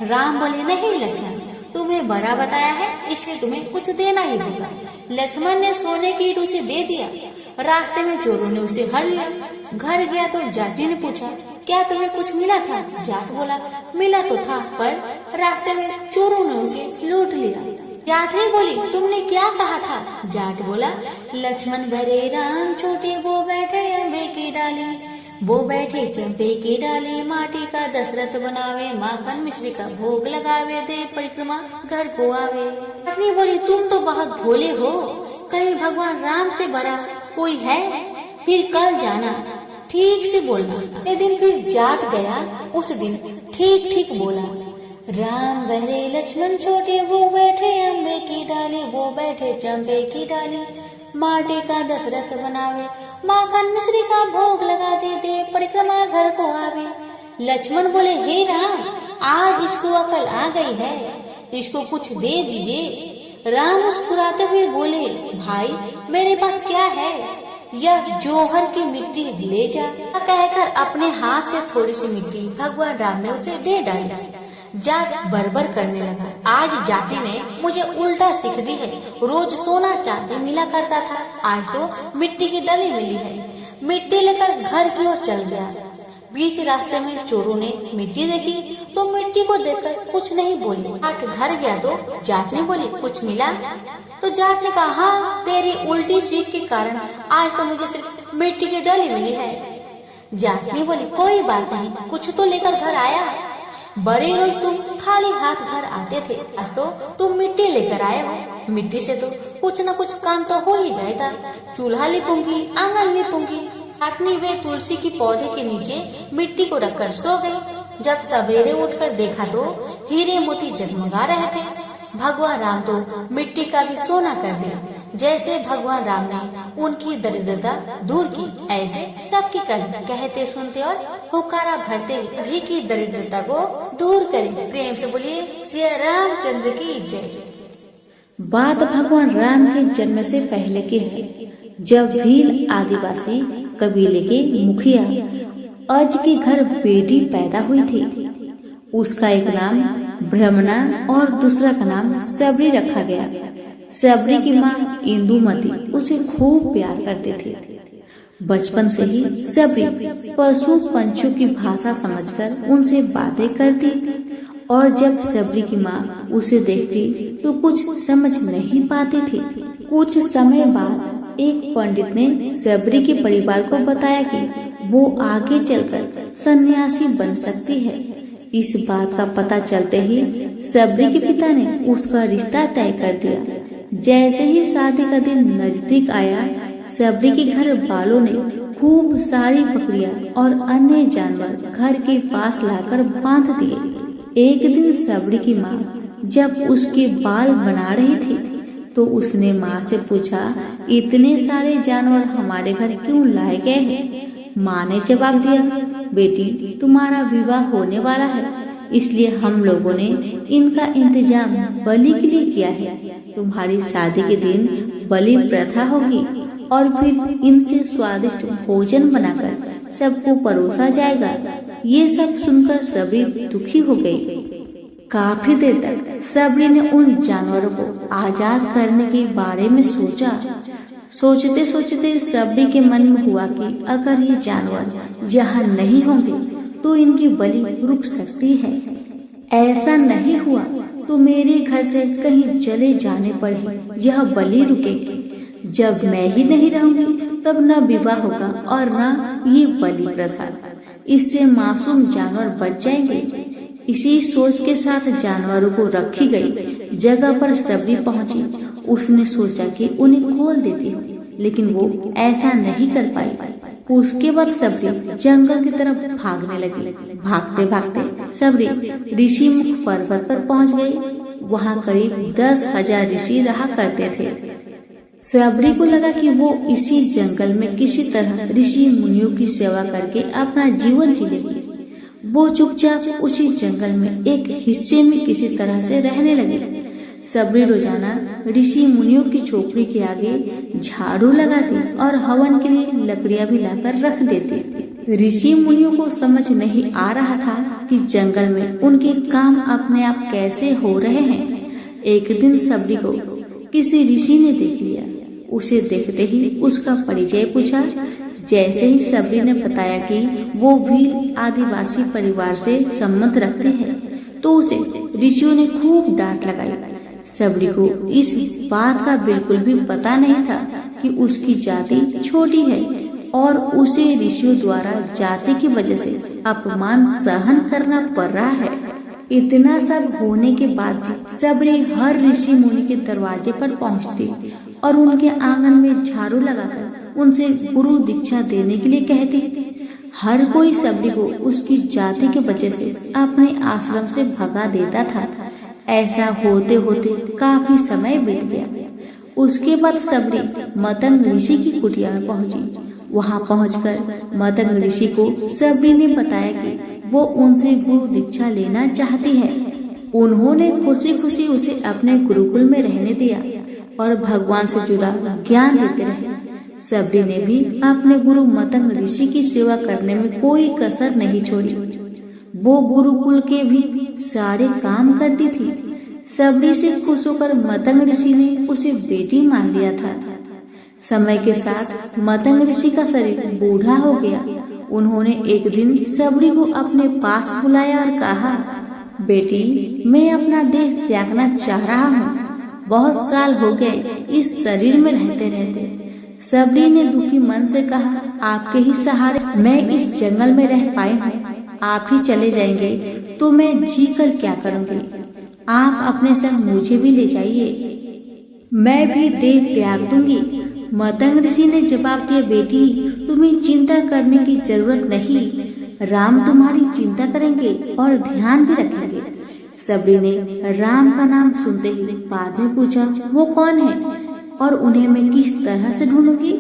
Speaker 1: राम बोले, नहीं लक्ष्मण, तुम्हें बड़ा बताया है इसलिए तुम्हें कुछ देना ही होगा। लक्ष्मण ने सोने की ईंट उसे दे दिया। रास्ते में चोरों ने उसे हर लिया। घर गया तो जाटी ने पूछा, क्या तुम्हें कुछ मिला था? जाट बोला, मिला तो था, पर रास्ते में चोरों ने उसे लूट लिया। जाटनी बोली, तुमने क्या कहा था? जाट बोला, लक्ष्मण बड़े राम छोटे, वो बैठे अम्बे की डाली, वो बैठे चंपे की डाली, माटी का दशरथ बनावे, माखन मिश्री का भोग लगावे, दे परिक्रमा घर को आवे। जाटनी बोली, तुम तो बहुत भोले हो, कहीं भगवान राम से बड़ा कोई है? फिर कल जाना, ठीक से बोलना। ये दिन फिर जाट गया, उस दिन ठीक ठीक बोला। राम बड़े लक्ष्मण छोटे, वो बैठे अम्बे की डाली, वो बैठे चंपे की डाली, माटी का दशरथ बनावे, माखन मिश्री का भोग लगा दे, दे परिक्रमा घर को आवे। लक्ष्मण बोले, हे राम, आज इसको अकल आ गई है, इसको कुछ दे दीजिए। राम मुस्कुराते हुए बोले, भाई मेरे पास क्या है, यह जौहर की मिट्टी ले जा। कहकर अपने हाथ से थोड़ी सी मिट्टी भगवान राम ने उसे दे डाली। जाट बरबर करने लगा, आज जाति ने मुझे उल्टा सीख दी है। रोज सोना चांदी मिला करता था, आज तो मिट्टी की डली मिली है। मिट्टी लेकर घर की ओर चल गया। बीच रास्ते में चोरों ने मिट्टी देखी तो मिट्टी को देखकर कुछ नहीं बोले। जाट घर गया तो जाट ने बोली, कुछ मिला? तो जाट ने कहा, हाँ, तेरी उल्टी सीख के कारण आज तो मुझे सिर्फ मिट्टी की डली मिली है। जाट ने बोली, कोई बात नहीं, कुछ तो लेकर घर आया। बड़े रोज तुम खाली हाथ घर आते थे, आज तो तुम मिट्टी लेकर आए हो। मिट्टी से तो कुछ न कुछ काम तो हो ही जाएगा। चूल्हा लिपूंगी, आंगन लिपूंगी। हटनी वे तुलसी की पौधे के नीचे मिट्टी को रखकर सो गई। जब सवेरे उठकर देखा तो हीरे मोती जगमगा रहे थे। भगवान राम तो मिट्टी का भी सोना कर दिया। जैसे भगवान राम ने उनकी दरिद्रता दूर की, ऐसे सबकी कहते सुनते और हुकारा भरते भी की दरिद्रता को दूर करें। प्रेम से बोलिए श्री रामचंद्र की जय।
Speaker 2: बात भगवान राम के जन्म से पहले की है, जब भील आदिवासी कबीले के मुखिया अज के घर बेटी पैदा हुई थी। उसका एक नाम ब्रह्मणा और दूसरा का नाम सबरी रखा गया। सबरी की माँ इंदुमती उसे खूब प्यार करते थे। बचपन से ही सबरी पशु पंछियों की भाषा समझकर उनसे बातें करती और जब सबरी की माँ उसे देखती तो कुछ समझ नहीं पाती थी। कुछ समय बाद एक पंडित ने सबरी के परिवार को बताया कि वो आगे चलकर सन्यासी बन सकती है। इस बात का पता चलते ही सबरी के पिता ने उसका रिश्ता तय कर दिया। जैसे ही शादी का दिन नजदीक आया, सबरी के घर वालों ने खूब सारी बकरियां और अन्य जानवर घर के पास लाकर बांध दिए। एक दिन सबरी की माँ जब उसके बाल बना रही थी तो उसने माँ से पूछा, इतने सारे जानवर हमारे घर क्यों लाए गए हैं? माँ ने जवाब दिया, बेटी तुम्हारा विवाह होने वाला है, इसलिए हम लोगों ने इनका इंतजाम बलि के लिए किया है। तुम्हारी शादी के दिन बलि प्रथा होगी और फिर इनसे स्वादिष्ट भोजन बनाकर सबको परोसा जाएगा। ये सब सुनकर सबरी दुखी हो गई। काफी देर तक सबरी ने उन जानवरों को आजाद करने के बारे में सोचा। सोचते सोचते सबरी के मन में हुआ कि अगर ये जानवर यहाँ नहीं होंगे तो इनकी बलि रुक सकती है। ऐसा नहीं हुआ तो मेरे घर से कहीं चले जाने पर ही यह बलि रुकेगी। जब मैं ही नहीं रहूंगी तब न विवाह होगा और न ये बलि प्रथा। इससे मासूम जानवर बच जाएंगे। इसी सोच के साथ जानवरों को रखी गई जगह पर सबरी पहुंची। उसने सोचा कि उन्हें खोल देती हूँ, लेकिन वो ऐसा नहीं कर पाई। उसके बाद सबरी जंगल की तरफ भागने लगी। भागते भागते सबरी ऋषि मुख पर्वत पर पहुंच गई। वहाँ करीब 10,000 ऋषि रहा करते थे। सबरी को लगा कि वो इसी जंगल में किसी तरह ऋषि मुनियों की सेवा करके अपना जीवन जीलेगी। वो चुपचाप उसी जंगल में एक हिस्से में किसी तरह से रहने लगी। सबरी रोजाना ऋषि मुनियों की झोपड़ी के आगे झाड़ू लगाती और हवन के लिए लकड़ियां भी लाकर रख देती। ऋषि मुनियों को समझ नहीं आ रहा था कि जंगल में उनके काम अपने आप कैसे हो रहे हैं। एक दिन सबरी को किसी ऋषि ने देख लिया। उसे देखते ही उसका परिचय पूछा। जैसे ही सबरी ने बताया कि वो भी आदिवासी परिवार से संबंध रखते हैं तो उसे ऋषियों ने खूब डांट लगाई। सबरी को इस बात का बिल्कुल भी पता नहीं था कि उसकी जाति छोटी है और उसे ऋषियों द्वारा जाति की वजह से अपमान सहन करना पड़ रहा है। इतना सब होने के बाद भी सबरी हर ऋषि मुनि के दरवाजे पर पहुंचती और उनके आंगन में झाड़ू लगाकर उनसे गुरु दीक्षा देने के लिए कहती। हर कोई सबरी को उसकी जाति की वजह से अपने आश्रम से भगा देता था। ऐसा होते होते काफी समय बीत गया। उसके बाद सबरी मतंग ऋषि की कुटिया में पहुंची। वहां पहुंचकर मतंग ऋषि को सबरी ने बताया कि वो उनसे गुरु दीक्षा लेना चाहती है। उन्होंने खुशी खुशी उसे अपने गुरुकुल में रहने दिया और भगवान से जुड़ा ज्ञान देते रहे। सबरी ने भी अपने गुरु मतंग ऋषि की सेवा करने में कोई कसर नहीं छोड़ी। वो गुरुकुल के भी सारे काम करती थी। सबरी से खुश होकर मतंग ऋषि ने उसे बेटी मान लिया था। समय के साथ मतंग ऋषि का शरीर बूढ़ा हो गया। उन्होंने एक दिन सबरी को अपने पास बुलाया और कहा, बेटी, मैं अपना देह त्यागना चाह रहा हूँ। बहुत साल हो गए इस शरीर में रहते रहते। सबरी ने दुखी मन से कहा, आपके ही सहारे मैं इस जंगल में रह पाई हूँ। आप ही चले जाएंगे तो मैं जी कर क्या करूँगी। आप अपने संग मुझे भी ले जाइए, मैं भी देह त्याग दूंगी। मतंग ऋषि ने जवाब दिया, बेटी, तुम्हें चिंता करने की जरूरत नहीं। राम तुम्हारी चिंता करेंगे और ध्यान भी रखेंगे। सबरी ने राम का नाम सुनते ही बाद में पूछा, वो कौन है और उन्हें मैं किस तरह से ढूंढूंगी?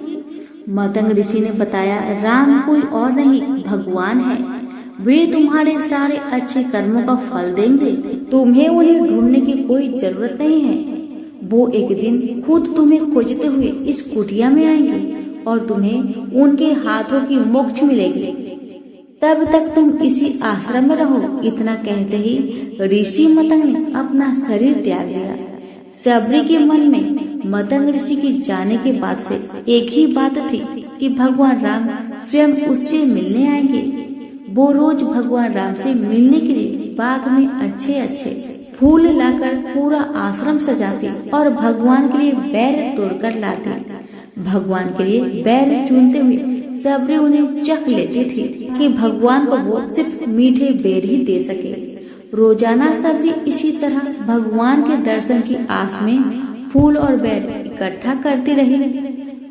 Speaker 2: मतंग ऋषि ने बताया, राम कोई और नहीं, भगवान है। वे तुम्हारे सारे अच्छे कर्मों का फल देंगे। तुम्हें उन्हें ढूंढने की कोई जरूरत नहीं है। वो एक दिन खुद तुम्हें खोजते हुए इस कुटिया में आएंगे और तुम्हें उनके हाथों की मोक्ष मिलेगी। तब तक तुम इसी आश्रम में रहो। इतना कहते ही ऋषि मतंग ने अपना शरीर त्याग दिया। सबरी के मन में मतंग ऋषि के जाने के बाद से एक ही बात थी कि भगवान राम स्वयं उससे मिलने आएंगे। वो रोज भगवान राम से मिलने के लिए बाग में अच्छे अच्छे फूल लाकर पूरा आश्रम सजाती और भगवान के लिए बैर तोड़कर लाती। भगवान के लिए बैर चुनते हुए सबरी उन्हें चख लेती थी कि भगवान को वो सिर्फ मीठे बेर ही दे सके। रोजाना सबरी इसी तरह भगवान के दर्शन की आस में फूल और बैर इकट्ठा करती रही।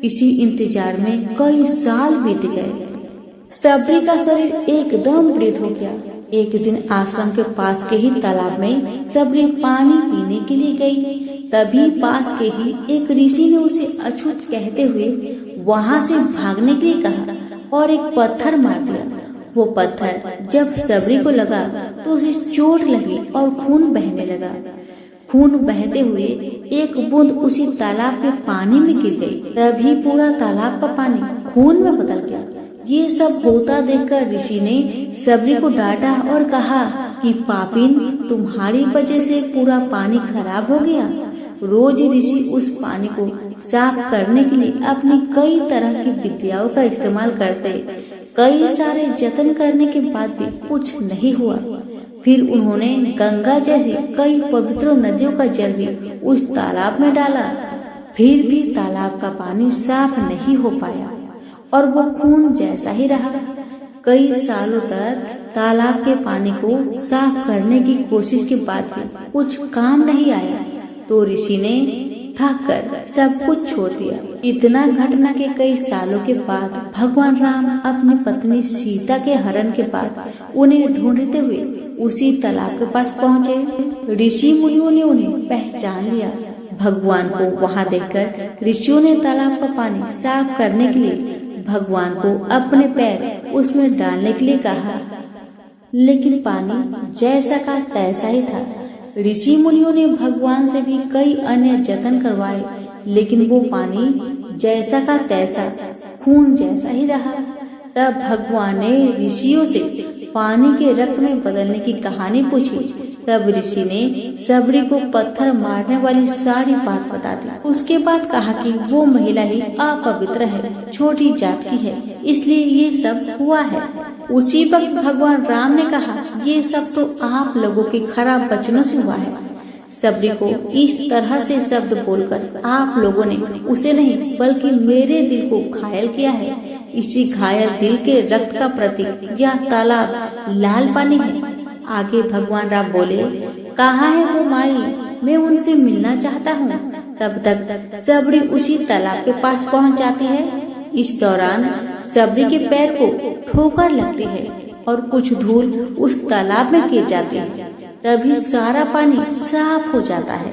Speaker 2: इसी इंतजार में कई साल बीत गए। सबरी का शरीर एकदम वृद्ध हो गया। एक दिन आश्रम के पास के ही तालाब में सबरी पानी पीने के लिए गई। तभी पास के ही एक ऋषि ने उसे अछूत कहते हुए वहाँ से भागने के लिए कहा और एक पत्थर मार दिया। वो पत्थर जब सबरी को लगा तो उसे चोट लगी और खून बहने लगा। खून बहते हुए एक बूंद उसी तालाब के पानी में गिर गई। तभी पूरा तालाब का पानी खून में बदल गया। ये सब होता देखकर ऋषि ने सबरी को डांटा और कहा कि पापिन, तुम्हारी वजह से पूरा पानी खराब हो गया। रोज ऋषि उस पानी को साफ करने के लिए अपनी कई तरह की विद्याओं का इस्तेमाल करते। कई सारे जतन करने के बाद भी कुछ नहीं हुआ। फिर उन्होंने गंगा जैसी कई पवित्र नदियों का जल भी उस तालाब में डाला। फिर भी तालाब का पानी साफ नहीं हो पाया और वो खून जैसा ही रहा। कई सालों तक तालाब के पानी को साफ करने की कोशिश के बाद भी कुछ काम नहीं आया तो ऋषि ने थक कर सब कुछ छोड़ दिया। इतना घटना के कई सालों के बाद भगवान राम अपनी पत्नी सीता के हरण के बाद उन्हें ढूंढते हुए उसी तालाब के पास पहुँचे। ऋषि मुनियों ने उन्हें पहचान लिया। भगवान को वहाँ देखकर ऋषियों ने तालाब का पानी साफ करने के लिए भगवान को अपने पैर उसमें डालने के लिए कहा, लेकिन पानी जैसा का तैसा ही था। ऋषि मुनियों ने भगवान से भी कई अन्य जतन करवाए, लेकिन वो पानी जैसा का तैसा खून जैसा ही रहा। तब भगवान ने ऋषियों से पानी के रक्त में बदलने की कहानी पूछी। तब ऋषि ने सबरी को पत्थर मारने वाली सारी बात बता दी। उसके बाद कहा कि वो महिला ही अपवित्र है, छोटी जात की है, इसलिए ये सब हुआ है। उसी वक्त भगवान राम ने कहा, ये सब तो आप लोगों के खराब वचनों से हुआ है। सबरी को इस तरह से शब्द बोलकर आप लोगों ने उसे नहीं बल्कि मेरे दिल को घायल किया है। इसी घायल दिल के रक्त का प्रतीक यह तालाब लाल पानी है। आगे भगवान राम बोले, कहाँ है वो माई, मैं उनसे मिलना चाहता हूँ। तब तक सबरी उसी तालाब के पास पहुँच जाती है। इस दौरान सबरी के पैर को ठोकर लगती है और कुछ धूल उस तालाब में गिर जाती है। तभी सारा पानी साफ हो जाता है।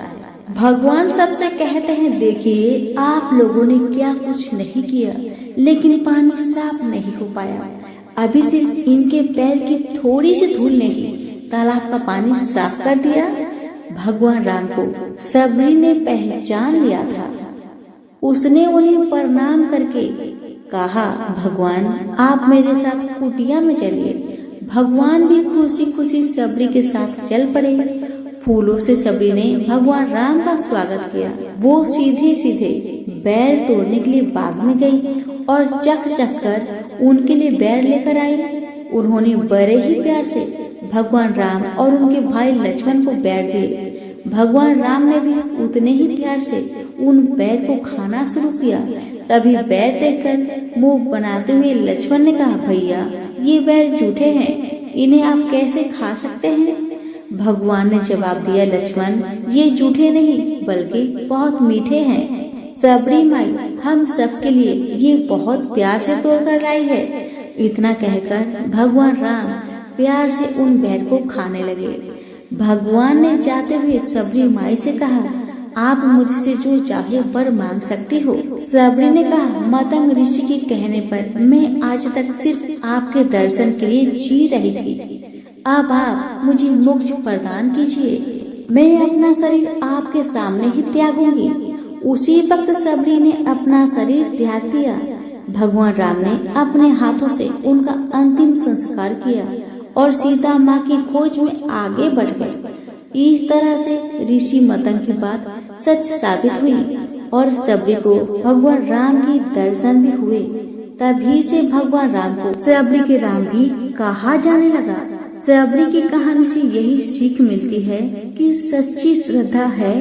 Speaker 2: भगवान सबसे कहते हैं, देखिए आप लोगों ने क्या कुछ नहीं किया, लेकिन पानी साफ नहीं हो पाया। अभी सिर्फ इनके पैर की थोड़ी सी धूल ने ही तालाब का पानी साफ कर दिया। भगवान राम को सबरी ने पहचान लिया था। उसने उन्हें प्रणाम करके कहा, भगवान आप मेरे साथ कुटिया में चलिए। भगवान भी खुशी खुशी सबरी के साथ चल पड़े। फूलों से सबरी ने भगवान राम का स्वागत किया। वो सीधे सीधे बैर तोड़ने के लिए बाग में गई और चक चक कर उनके लिए बैर लेकर आई। उन्होंने बड़े ही प्यार से भगवान राम और उनके भाई लक्ष्मण को बैर दिए। भगवान राम ने भी उतने ही प्यार से उन बैर को खाना शुरू किया। तभी बैर देखकर मुंह बनाते हुए लक्ष्मण ने कहा, भैया ये बैर जूठे हैं, इन्हें आप कैसे खा सकते हैं? भगवान ने जवाब दिया, लक्ष्मण ये जूठे नहीं बल्कि बहुत मीठे हैं। सबरी माई हम सबके लिए ये बहुत प्यार से तोड़कर लाई है। इतना कहकर भगवान राम प्यार से उन बैर को खाने लगे। भगवान ने जाते हुए सबरी माई से कहा, आप मुझसे जो चाहे वर मांग सकती हो। सबरी ने कहा, मतंग ऋषि के कहने पर मैं आज तक सिर्फ आपके दर्शन के लिए जी रही थी। अब आप मुझे मोक्ष प्रदान कीजिए। मैं अपना शरीर आपके सामने ही त्यागूंगी। उसी वक्त सबरी ने अपना शरीर त्याग दिया। भगवान राम ने अपने हाथों से उनका अंतिम संस्कार किया और सीता माँ की खोज में आगे बढ़ गए। इस तरह से ऋषि मतंग की बात सच साबित हुई और सबरी को भगवान राम की दर्शन भी हुए। तभी से भगवान राम को सबरी के राम भी कहा जाने लगा। सबरी की कहानी से यही सीख मिलती है कि सच्ची श्रद्धा है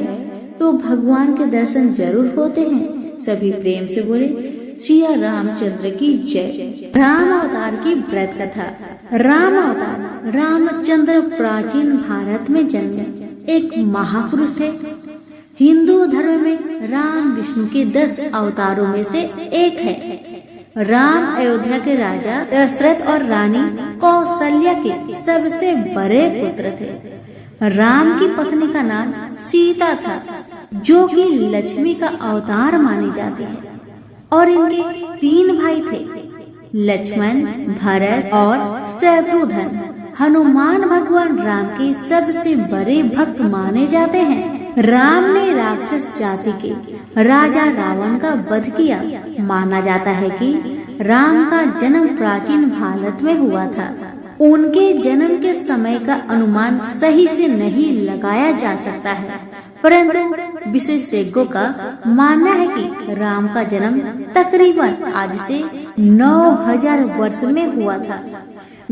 Speaker 2: तो भगवान के दर्शन जरूर होते हैं। सभी प्रेम से बोले, सिया रामचंद्र की जय। राम अवतार की व्रत कथा। राम अवतार रामचंद्र प्राचीन भारत में जन्मे एक महापुरुष थे। हिंदू धर्म में राम विष्णु के 10 अवतारों में से एक है। राम अयोध्या के राजा दशरथ और रानी कौशल्या के सबसे बड़े पुत्र थे। राम की पत्नी का नाम सीता था, जो कि लक्ष्मी का अवतार मानी जाती है। और इनके 3 भाई थे, लक्ष्मण, भरत और शत्रुघ्न। हनुमान भगवान राम के सबसे बड़े भक्त माने जाते हैं। राम ने राक्षस जाति के राजा रावण का वध किया। माना जाता है कि राम का जन्म प्राचीन भारत में हुआ था। उनके जन्म के समय का अनुमान सही से नहीं लगाया जा सकता है, परंतु विशेषज्ञों का मानना है कि राम का जन्म तकरीबन आज से 9000 वर्ष में हुआ था।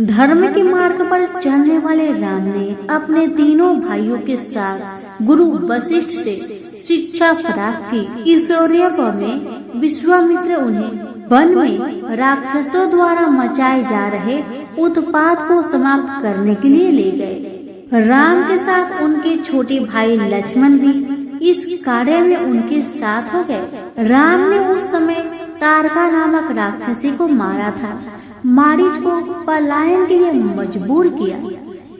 Speaker 2: धर्म के मार्ग पर चलने वाले राम ने अपने तीनों भाइयों के साथ गुरु वशिष्ठ से शिक्षा प्राप्त की। ईश्वरीय में विश्वामित्र उन्हें वन में राक्षसों द्वारा मचाए जा रहे उत्पात को समाप्त करने के लिए ले गए। राम के साथ उनके छोटे भाई लक्ष्मण भी इस कार्य में उनके साथ हो गए। राम ने उस समय तारका नामक राक्षसी को मारा था। मारीच को पलायन के लिए मजबूर किया।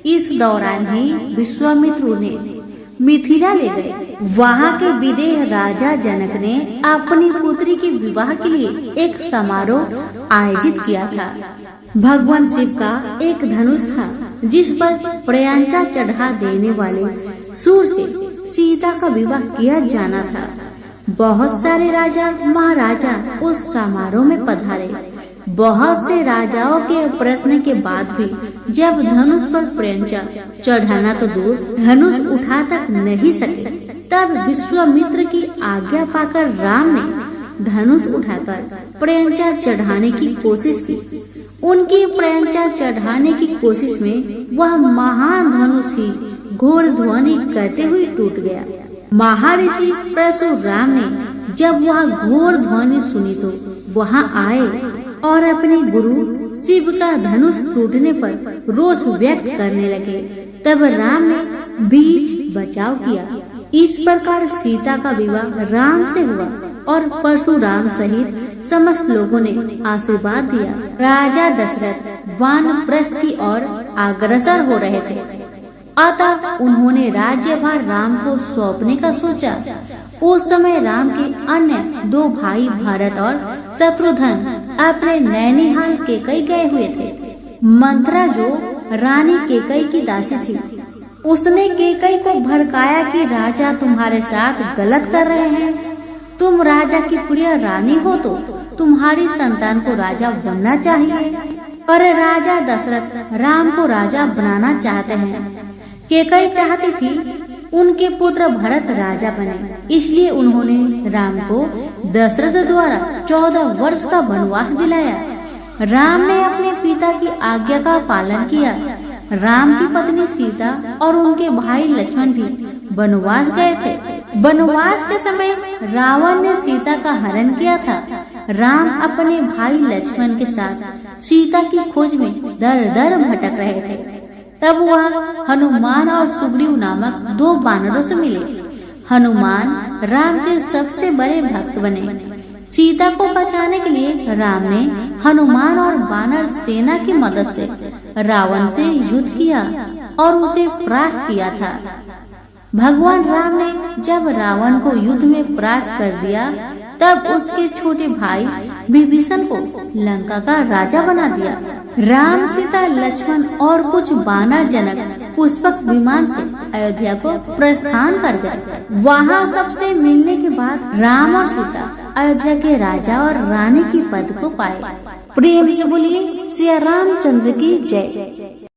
Speaker 2: इस दौरान ही विश्वामित्र उन्हें मिथिला ले गए। वहाँ के विदेह राजा जनक ने अपनी पुत्री के विवाह के लिए एक समारोह आयोजित किया था। भगवान शिव का एक धनुष था, जिस पर प्रयांचा चढ़ा देने वाले सूर से सीता का विवाह किया जाना था। बहुत सारे राजा महाराजा उस समारोह में पधारे। बहुत से राजाओं के प्रयत्न के बाद भी जब धनुष पर प्रयांचा चढ़ाना तो दूर, धनुष उठा तक नहीं सके, तब विश्वामित्र की आज्ञा पाकर राम ने धनुष उठाकर प्रयांचा चढ़ाने की कोशिश की। उनकी प्रयांचा चढ़ाने की कोशिश में वह महान धनुष ही घोर ध्वनि करते हुए टूट गया। महर्षि परशुराम ने जब वह घोर ध्वनि सुनी तो वहाँ आए और अपने गुरु शिव का धनुष टूटने पर रोष व्यक्त करने लगे। तब राम ने बीच बचाव किया। इस प्रकार सीता का विवाह राम से हुआ और परशुराम सहित समस्त लोगों ने आशीर्वाद दिया। राजा दशरथ वानप्रस्थ की ओर अग्रसर हो रहे थे, अतः उन्होंने राज्यभार राम को सौंपने का सोचा। उस समय राम के अन्य 2 भाई भरत और शत्रुघ्न अपने नैनीहाल के कई गए हुए थे। मंथरा जो रानी केकई की दासी थी। उसने केकई को भड़काया कि राजा तुम्हारे साथ गलत कर रहे हैं। तुम राजा की प्रिय रानी हो तो तुम्हारी संतान को राजा बनना चाहिए, पर राजा दशरथ राम को राजा बनाना चाहते हैं। केकई चाहती थी उनके पुत्र भरत राजा बने, इसलिए उन्होंने राम को दशरथ द्वारा 14 वर्ष का वनवास दिलाया। राम ने अपने पिता की आज्ञा का पालन किया। राम की पत्नी सीता और उनके भाई लक्ष्मण भी वनवास गए थे। वनवास के समय रावण ने सीता का हरण किया था। राम अपने भाई लक्ष्मण के साथ सीता की खोज में दर दर भटक रहे थे। तब वह हनुमान और सुग्रीव नामक 2 वानरों से मिले। हनुमान राम के सबसे बड़े भक्त बने। सीता को बचाने के लिए राम ने हनुमान और वानर सेना की मदद से रावण से युद्ध किया और उसे परास्त किया था। भगवान राम ने जब रावण को युद्ध में परास्त कर दिया, तब उसके छोटे भाई विभीषण को लंका का राजा बना दिया। राम, सीता, लक्ष्मण और कुछ वानर जनक पुष्पक विमान से अयोध्या को प्रस्थान कर गए। वहाँ सबसे मिलने के बाद राम और सीता अयोध्या के राजा और रानी की पद को पाए। प्रेम से बोलिए श्री रामचंद्र की जय।